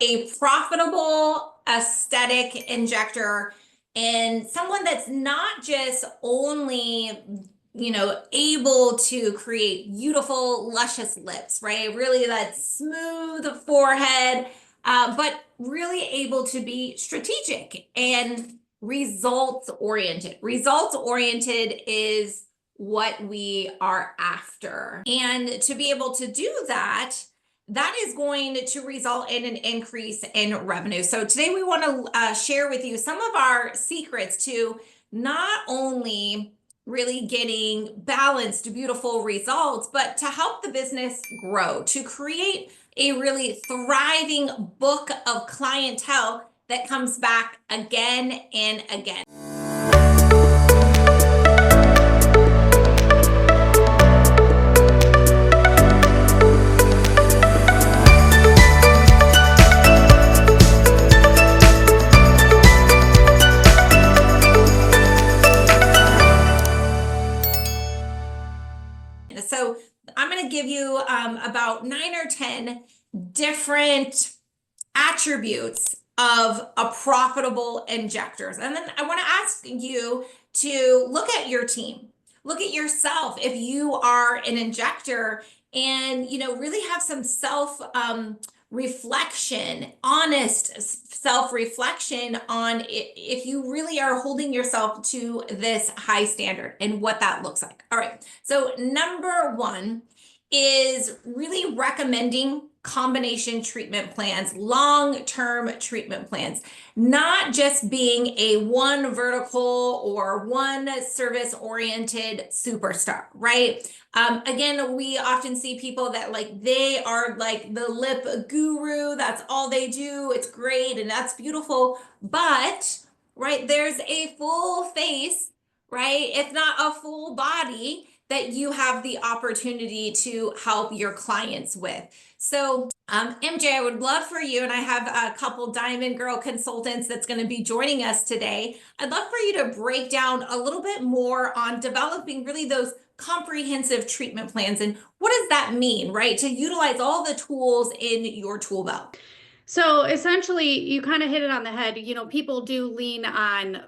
a profitable aesthetic injector and someone that's not just only able to create beautiful, luscious lips, right? Really that smooth forehead, but really able to be strategic and results oriented. Results oriented is what we are after. And to be able to do that, that is going to result in an increase in revenue. So today we want to share with you some of our secrets to not only really getting balanced, beautiful results, but to help the business grow, to create a really thriving book of clientele that comes back again and again. So I'm going to give you about 9 or 10 different attributes of a profitable injectors. And then I want to ask you to look at your team, look at yourself. If you are an injector and, really have some self reflection, honest self reflection on if you really are holding yourself to this high standard and what that looks like. All right. So, number one is really recommending combination treatment plans, long-term treatment plans, not just being a one vertical or one service-oriented superstar, right? Again, we often see people that they are like the lip guru. That's all they do. It's great and that's beautiful. But, right, there's a full face, right? It's not a full body that you have the opportunity to help your clients with. So MJ, I would love for you, and I have a couple Diamond Girl consultants that's going to be joining us today. I'd love for you to break down a little bit more on developing really those comprehensive treatment plans. And what does that mean, right? To utilize all the tools in your tool belt. So essentially, you kind of hit it on the head. People do lean on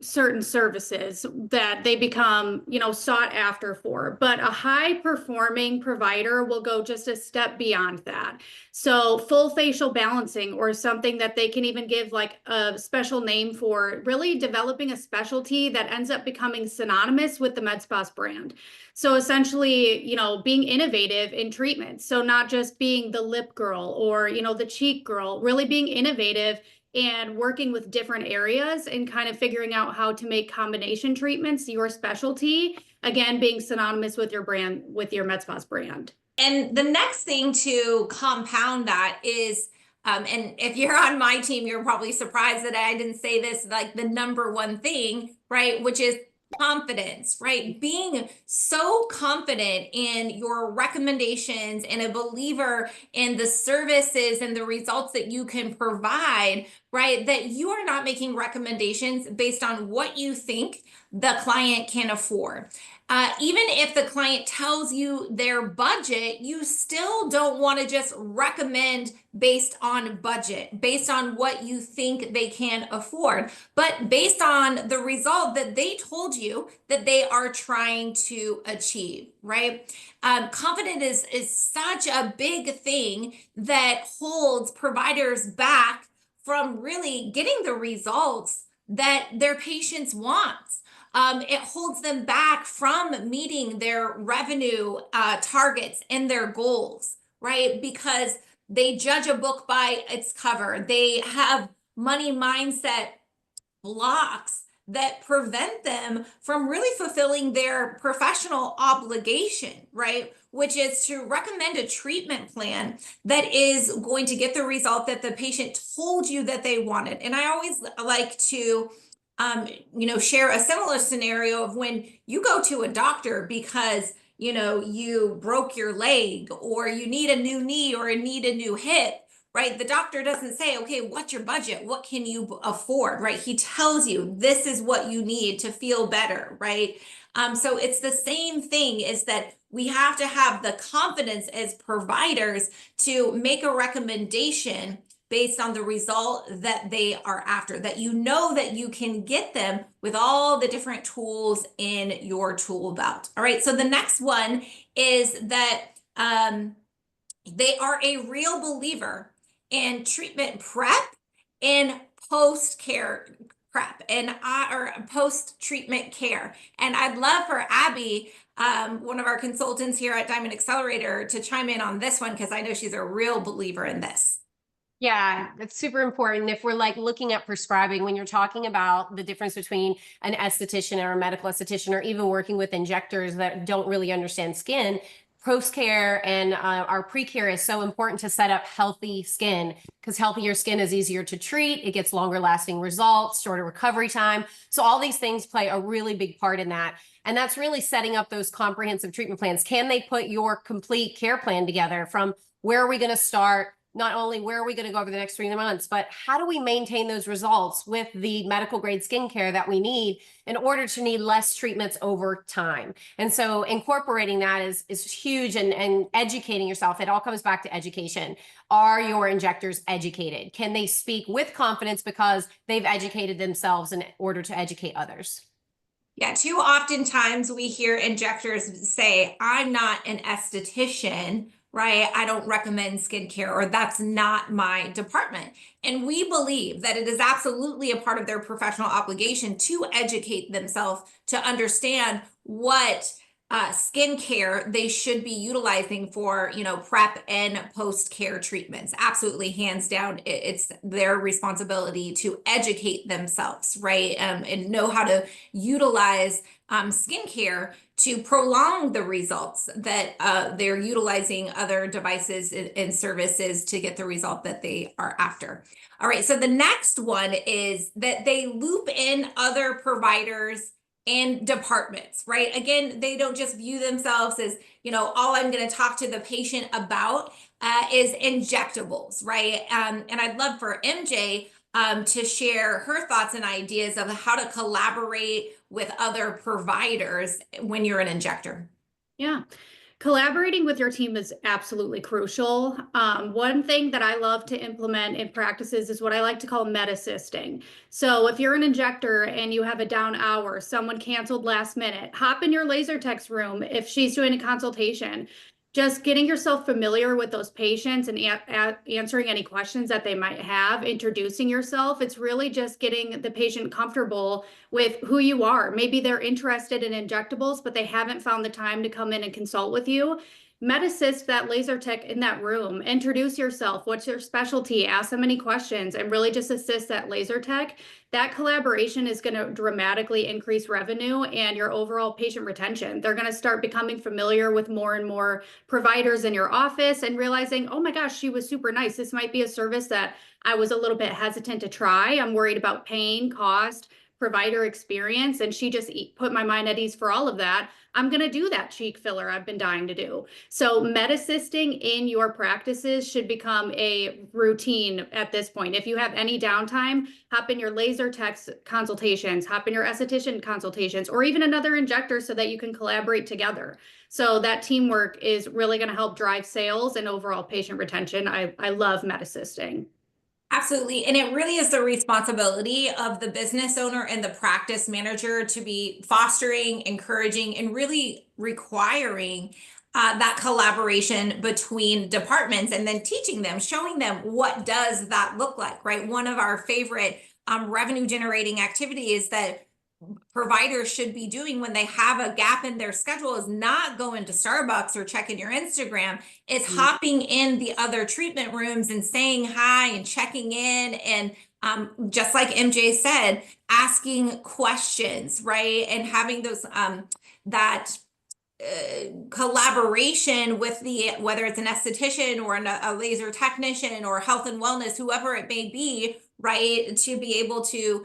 certain services that they become, sought after for, but a high performing provider will go just a step beyond that. So full facial balancing, or something that they can even give like a special name for, really developing a specialty that ends up becoming synonymous with the medspa brand. So essentially, being innovative in treatment. So not just being the lip girl or, the cheek girl, really being innovative and working with different areas and kind of figuring out how to make combination treatments your specialty, again, being synonymous with your brand, with your medspa brand. And the next thing to compound that is, and if you're on my team, you're probably surprised that I didn't say this, like the number one thing, right? Which is confidence, right? Being so confident in your recommendations and a believer in the services and the results that you can provide, right? That you are not making recommendations based on what you think the client can afford. Even if the client tells you their budget, you still don't want to just recommend based on budget, based on what you think they can afford, but based on the result that they told you that they are trying to achieve, right? Confidence is such a big thing that holds providers back from really getting the results that their patients want. It holds them back from meeting their revenue targets and their goals, right? Because they judge a book by its cover. They have money mindset blocks that prevent them from really fulfilling their professional obligation, right? Which is to recommend a treatment plan that is going to get the result that the patient told you that they wanted. And I always like to share a similar scenario of when you go to a doctor because, you broke your leg or you need a new knee or need a new hip, right? The doctor doesn't say, okay, what's your budget? What can you afford, right? He tells you this is what you need to feel better, right? So it's the same thing, is that we have to have the confidence as providers to make a recommendation based on the result that they are after, that you know that you can get them with all the different tools in your tool belt. All right, so the next one is that they are a real believer in treatment prep and post-care prep or post-treatment care. And I'd love for Abby, one of our consultants here at Diamond Accelerator, to chime in on this one, because I know she's a real believer in this. Yeah, it's super important. If we're like looking at prescribing, when you're talking about the difference between an esthetician or a medical esthetician, or even working with injectors that don't really understand skin, post-care and our pre-care is so important to set up healthy skin, because healthier skin is easier to treat. It gets longer lasting results, shorter recovery time. So all these things play a really big part in that. And that's really setting up those comprehensive treatment plans. Can they put your complete care plan together from where are we going to start? Not only where are we going to go over the next 3 months, but how do we maintain those results with the medical grade skincare that we need in order to need less treatments over time? And so incorporating that is huge, and educating yourself. It all comes back to education. Are your injectors educated? Can they speak with confidence because they've educated themselves in order to educate others? Yeah, too oftentimes we hear injectors say, I'm not an esthetician, right? I don't recommend skincare, or that's not my department. And we believe that it is absolutely a part of their professional obligation to educate themselves, to understand what skincare they should be utilizing for, prep and post-care treatments. Absolutely, hands down, it's their responsibility to educate themselves, right? And know how to utilize skincare to prolong the results that they're utilizing other devices and services to get the result that they are after. All right, so the next one is that they loop in other providers and departments, right? Again, they don't just view themselves as, all I'm going to talk to the patient about is injectables, right? And I'd love for MJ to share her thoughts and ideas of how to collaborate with other providers when you're an injector. Yeah. Collaborating with your team is absolutely crucial. One thing that I love to implement in practices is what I like to call med-assisting. So if you're an injector and you have a down hour, someone canceled last minute, hop in your laser tech's room if she's doing a consultation. Just getting yourself familiar with those patients and answering any questions that they might have, introducing yourself. It's really just getting the patient comfortable with who you are. Maybe they're interested in injectables, but they haven't found the time to come in and consult with you. Med-assist that laser tech in that room. Introduce yourself. What's your specialty? Ask them any questions and really just assist that laser tech. That collaboration is going to dramatically increase revenue and your overall patient retention. They're going to start becoming familiar with more and more providers in your office and realizing, oh my gosh, she was super nice. This might be a service that I was a little bit hesitant to try. I'm worried about pain, cost, provider experience, and she just put my mind at ease for all of that. I'm going to do that cheek filler I've been dying to do. So med-assisting in your practices should become a routine at this point. If you have any downtime, hop in your laser tech consultations, hop in your esthetician consultations, or even another injector so that you can collaborate together. So that teamwork is really going to help drive sales and overall patient retention. I love med-assisting. Absolutely. And it really is the responsibility of the business owner and the practice manager to be fostering, encouraging, and really requiring that collaboration between departments, and then teaching them, showing them what does that look like, right? One of our favorite revenue generating activities that providers should be doing when they have a gap in their schedule is not going to Starbucks or checking your Instagram. It's hopping in the other treatment rooms and saying hi and checking in. And just like MJ said, asking questions, right? And having those, that collaboration with whether it's an esthetician or a laser technician or health and wellness, whoever it may be, right, to be able to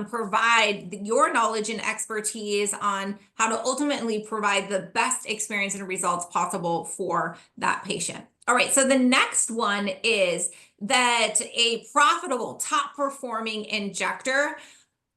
provide your knowledge and expertise on how to ultimately provide the best experience and results possible for that patient. All right, so the next one is that a profitable, top performing injector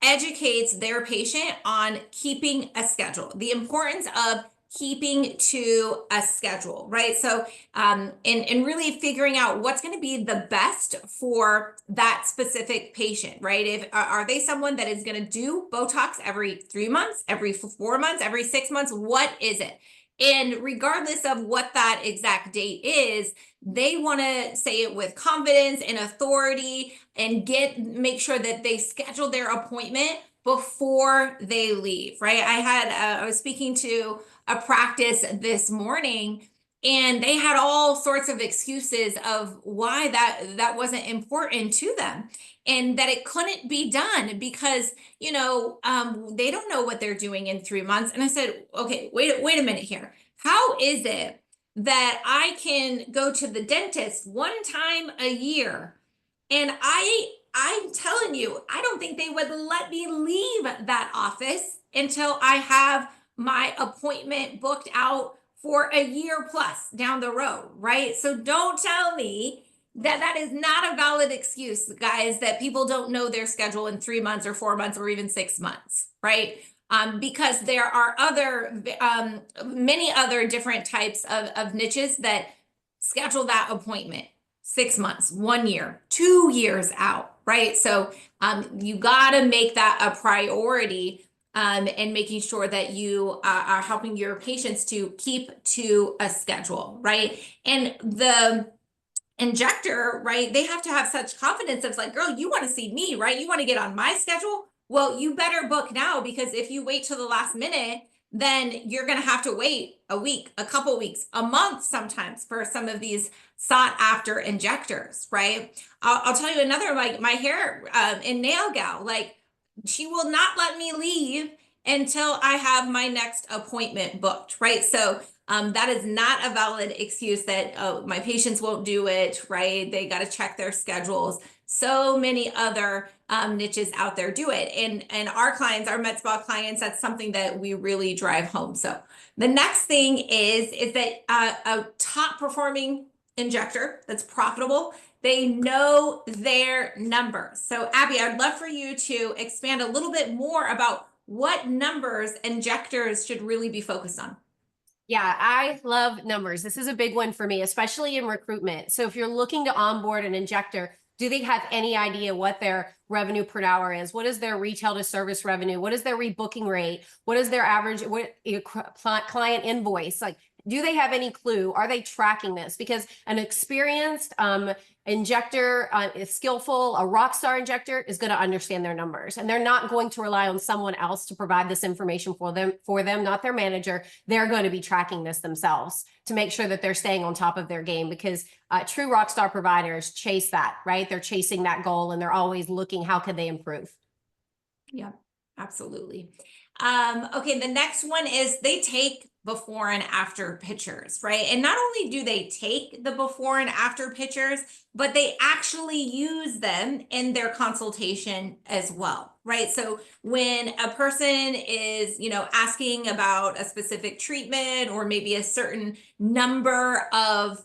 educates their patient on keeping a schedule, the importance of keeping to a schedule, right? So, and really figuring out what's going to be the best for that specific patient, right? If are they someone that is going to do Botox every 3 months, every 4 months, every 6 months? What is it? And regardless of what that exact date is, they want to say it with confidence and authority and make sure that they schedule their appointment before they leave, right? I was speaking to a practice this morning, and they had all sorts of excuses of why that wasn't important to them, and that it couldn't be done because they don't know what they're doing in 3 months. And I said, okay, wait a minute here. How is it that I can go to the dentist 1 time a year, and I'm telling you, I don't think they would let me leave that office until I have my appointment booked out for a year plus down the road, right? So don't tell me that is not a valid excuse, guys, that people don't know their schedule in 3 months or 4 months or even 6 months, right? Because there are many other different types of niches that schedule that appointment 6 months, 1 year, 2 years out, right? So you got to make that a priority, and making sure that you are helping your patients to keep to a schedule, right? And the injector, right, they have to have such confidence of like, girl, you want to see me, right? You want to get on my schedule? Well, you better book now, because if you wait till the last minute, then you're going to have to wait a week, a couple weeks, a month sometimes for some of these sought after injectors, right? I'll tell you another, like my hair and nail gal, like she will not let me leave until I have my next appointment booked, right? So that is not a valid excuse that my patients won't do it, right? They got to check their schedules. So many other niches out there do it. And our clients, our med spa clients, that's something that we really drive home. So the next thing is that a top performing injector that's profitable, they know their numbers. So Abby, I'd love for you to expand a little bit more about what numbers injectors should really be focused on. Yeah, I love numbers. This is a big one for me, especially in recruitment. So if you're looking to onboard an injector, do they have any idea what their revenue per hour is? What is their retail to service revenue? What is their rebooking rate? What is their average client invoice? Like, do they have any clue? Are they tracking this? Because an experienced injector, skillful, a rock star injector is going to understand their numbers, and they're not going to rely on someone else to provide this information for them, not their manager. They're going to be tracking this themselves to make sure that they're staying on top of their game, because true rock star providers chase that, right? They're chasing that goal, and they're always looking, how could they improve? Yeah, absolutely. Okay, the next one is they take before and after pictures, right? And not only do they take the before and after pictures, but they actually use them in their consultation as well, right? So when a person is, asking about a specific treatment or maybe a certain number of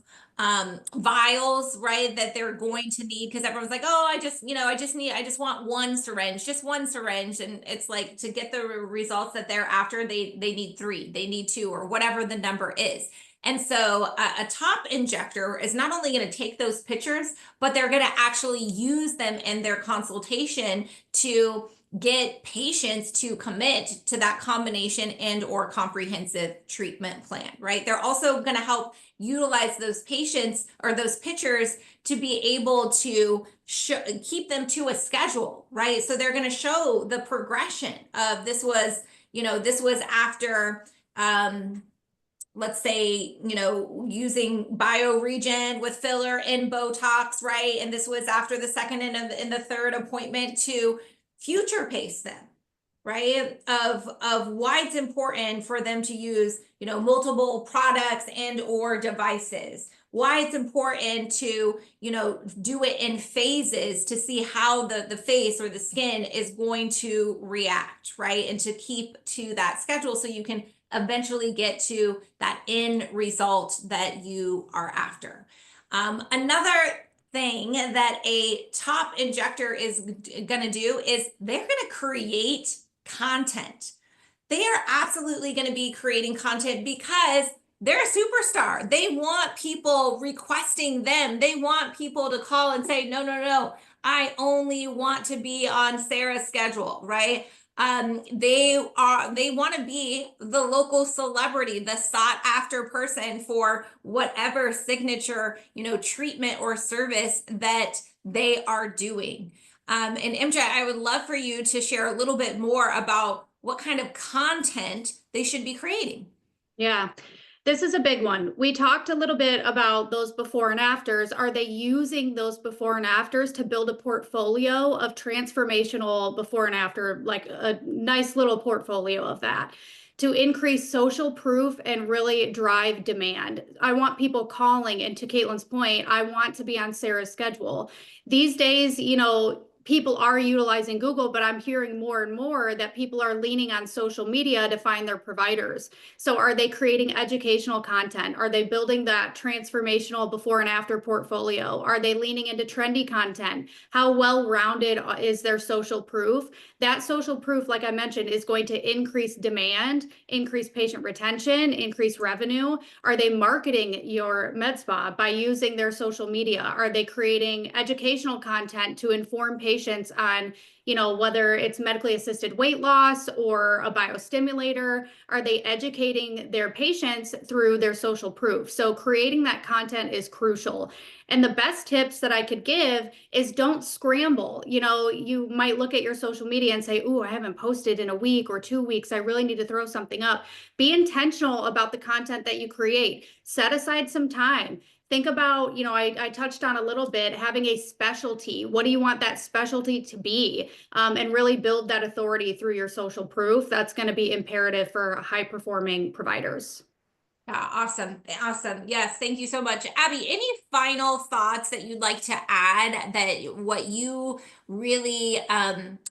vials, right, that they're going to need, because everyone's like, oh, I just want one syringe, just one syringe. And it's like, to get the results that they're after, they need 3, they need 2, or whatever the number is. And so a top injector is not only going to take those pictures, but they're going to actually use them in their consultation to get patients to commit to that combination and or comprehensive treatment plan, right? They're also going to help utilize those patients or those pictures to be able to keep them to a schedule, right? So they're going to show the progression of this was after, let's say, using BioRegen with filler and Botox, right? And this was after the second and the third appointment, to future pace them, right? Of why it's important for them to use, multiple products and or devices, why it's important to, do it in phases to see how the face or the skin is going to react, right? And to keep to that schedule so you can eventually get to that end result that you are after. Another thing that a top injector is going to do is they're going to create content they are absolutely going to be creating content because they're a superstar. They want people requesting them. They want people to call and say, no, no, no, I only want to be on Sarah's schedule, right? They want to be the local celebrity, the sought after person for whatever signature, treatment or service that they are doing. And MJ, I would love for you to share a little bit more about what kind of content they should be creating. Yeah, this is a big one. We talked a little bit about those before and afters. Are they using those before and afters to build a portfolio of transformational before and after, like a nice little portfolio of that, to increase social proof and really drive demand? I want people calling, and to Caitlin's point, I want to be on Sarah's schedule. These days, people are utilizing Google, but I'm hearing more and more that people are leaning on social media to find their providers. So are they creating educational content? Are they building that transformational before and after portfolio? Are they leaning into trendy content? How well-rounded is their social proof? That social proof, like I mentioned, is going to increase demand, increase patient retention, increase revenue. Are they marketing your med spa by using their social media? Are they creating educational content to inform patients on, whether it's medically assisted weight loss or a biostimulator? Are they educating their patients through their social proof? So creating that content is crucial. And the best tips that I could give is don't scramble. You might look at your social media and say, "Ooh, I haven't posted in a week or 2 weeks. I really need to throw something up." Be intentional about the content that you create. Set aside some time. Think about, I touched on a little bit, having a specialty. What do you want that specialty to be? And really build that authority through your social proof. That's going to be imperative for high performing providers. Yeah, awesome. Awesome. Yes, thank you so much. Abby, any final thoughts that you'd like to add that what you really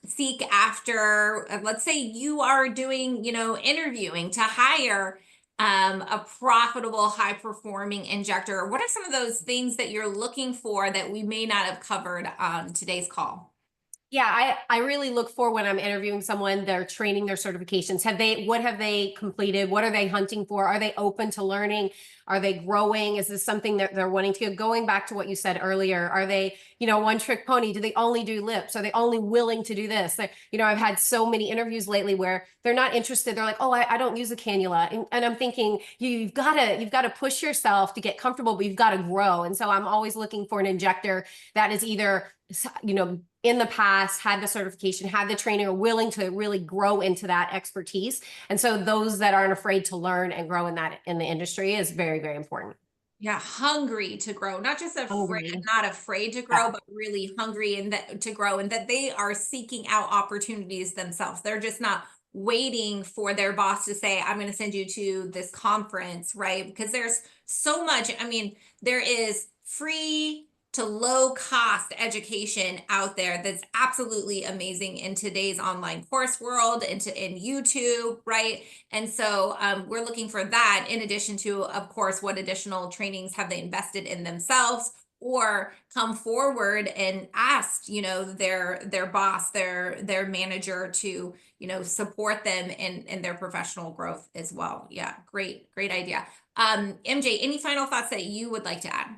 seek after, let's say you are doing, interviewing to hire a profitable, high performing injector? What are some of those things that you're looking for that we may not have covered on today's call? Yeah, I really look for when I'm interviewing someone, their training, their certifications. What have they completed? What are they hunting for? Are they open to learning? Are they growing? Is this something that they're wanting to go? Going back to what you said earlier, are they, one trick pony? Do they only do lips? Are they only willing to do this? I've had so many interviews lately where they're not interested. They're like, "Oh, I don't use a cannula." And I'm thinking, you've got to push yourself to get comfortable, but you've got to grow. And so I'm always looking for an injector that is either, in the past had the certification, had the training, or willing to really grow into that expertise. And so those that aren't afraid to learn and grow in the industry is very, very important. Yeah, hungry to grow, not just Hungry. not afraid to grow, but really hungry and to grow, and that they are seeking out opportunities themselves. They're just not waiting for their boss to say, "I'm going to send you to this conference," right? Because there's so much. I mean, there is free to low cost education out there that's absolutely amazing in today's online course world, in YouTube, right? And so we're looking for that in addition to, of course, what additional trainings have they invested in themselves, or come forward and asked, their boss, their manager to, support them in their professional growth as well. Yeah, great idea. MJ, any final thoughts that you would like to add?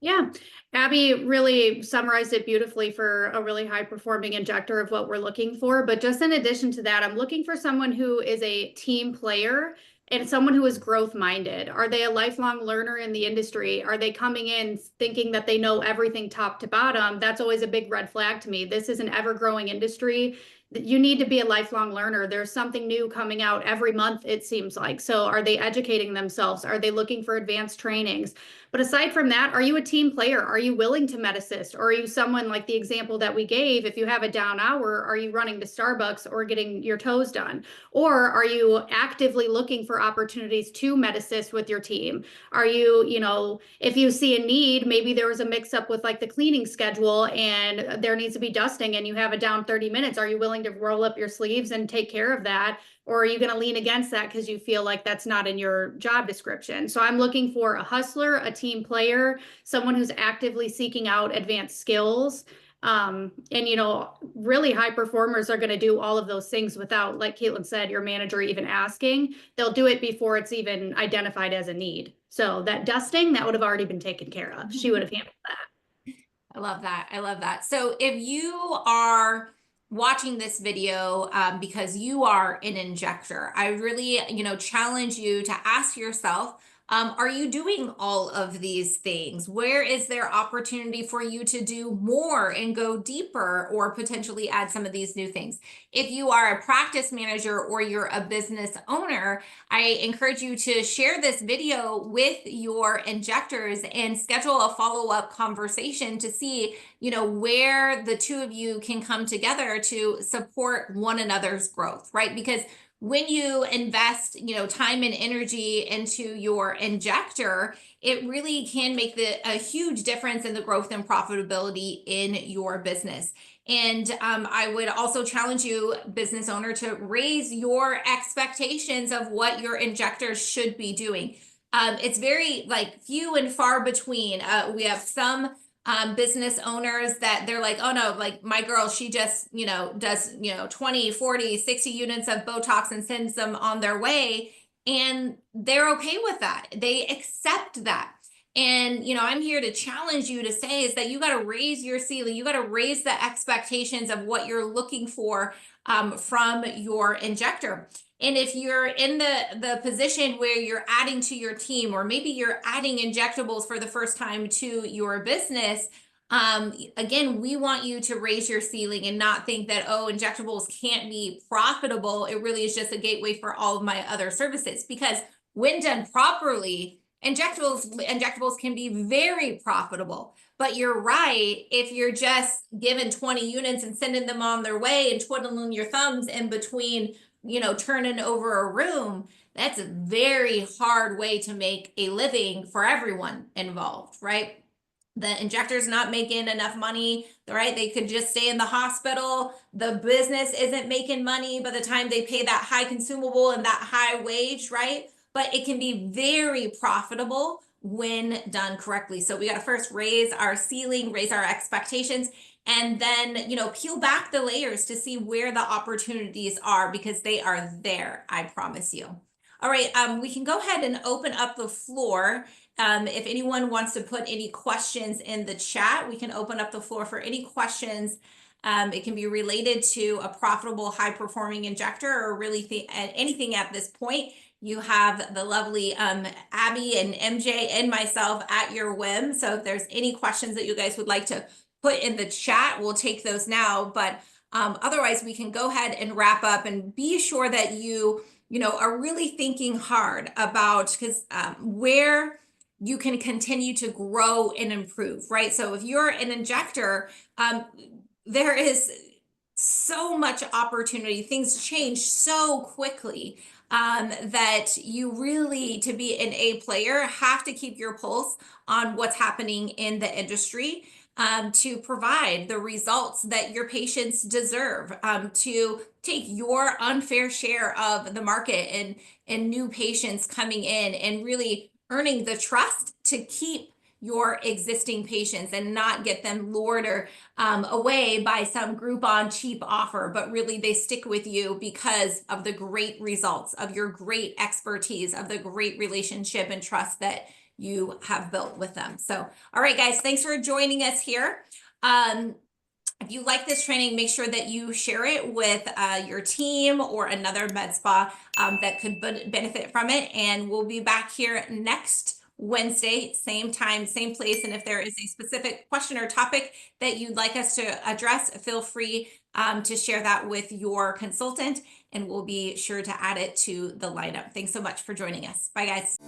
Yeah, Abby really summarized it beautifully for a really high performing injector of what we're looking for. But just in addition to that, I'm looking for someone who is a team player and someone who is growth minded. Are they a lifelong learner in the industry? Are they coming in thinking that they know everything top to bottom? That's always a big red flag to me. This is an ever growing industry. You need to be a lifelong learner. There's something new coming out every month, it seems like. So are they educating themselves? Are they looking for advanced trainings? But aside from that, are you a team player? Are you willing to med assist? Or are you someone like the example that we gave? If you have a down hour, are you running to Starbucks or getting your toes done? Or are you actively looking for opportunities to med assist with your team? Are you, if you see a need, maybe there was a mix up with like the cleaning schedule and there needs to be dusting and you have a down 30 minutes. Are you willing to roll up your sleeves and take care of that? Or are you going to lean against that because you feel like that's not in your job description? So I'm looking for a hustler, a team player, someone who's actively seeking out advanced skills. And, you know, really high performers are going to do all of those things without, like Caitlin said, your manager even asking. They'll do it before it's even identified as a need. So that dusting, that would have already been taken care of. She would have handled that. I love that. I love that. So if you are watching this video because you are an injector, I really, challenge you to ask yourself, are you doing all of these things? Where is there opportunity for you to do more and go deeper or potentially add some of these new things? If you are a practice manager or you're a business owner, I encourage you to share this video with your injectors and schedule a follow-up conversation to see, where the two of you can come together to support one another's growth, right? Because when you invest, time and energy into your injector, it really can make a huge difference in the growth and profitability in your business. And I would also challenge you, business owner, to raise your expectations of what your injectors should be doing. It's very few and far between. We have some business owners that they're like, oh no, like my girl, she just, does, 20, 40, 60 units of Botox and sends them on their way. And they're okay with that. They accept that. And, I'm here to challenge you to say is that you got to raise your ceiling. You got to raise the expectations of what you're looking for from your injector. And if you're in the position where you're adding to your team, or maybe you're adding injectables for the first time to your business, again, we want you to raise your ceiling and not think that, oh, injectables can't be profitable. It really is just a gateway for all of my other services, because when done properly, injectables can be very profitable. But you're right, if you're just given 20 units and sending them on their way and twiddling your thumbs in between, turning over a room, that's a very hard way to make a living for everyone involved, right? The injector's not making enough money, right? They could just stay in the hospital. The business isn't making money by the time they pay that high consumable and that high wage, right? But it can be very profitable when done correctly. So we got to first raise our ceiling, raise our expectations, and then, peel back the layers to see where the opportunities are, because they are there, I promise you. All right, we can go ahead and open up the floor. If anyone wants to put any questions in the chat, we can open up the floor for any questions. It can be related to a profitable, high-performing injector, or really anything at this point. You have the lovely Abby and MJ and myself at your whim. So if there's any questions that you guys would like to put in the chat, we'll take those now. But otherwise, we can go ahead and wrap up, and be sure that you are really thinking hard about where you can continue to grow and improve, right? So if you're an injector, there is so much opportunity. Things change so quickly that you really, to be an A player, have to keep your pulse on what's happening in the industry, to provide the results that your patients deserve, to take your unfair share of the market and new patients coming in, and really earning the trust to keep your existing patients and not get them lured or away by some Groupon cheap offer, but really they stick with you because of the great results, of your great expertise, of the great relationship and trust that you have built with them. So, all right, guys, thanks for joining us here. If you like this training, make sure that you share it with your team or another med spa that could benefit from it. And we'll be back here next Wednesday, same time, same place. And if there is a specific question or topic that you'd like us to address, feel free to share that with your consultant, and we'll be sure to add it to the lineup. Thanks so much for joining us. Bye, guys.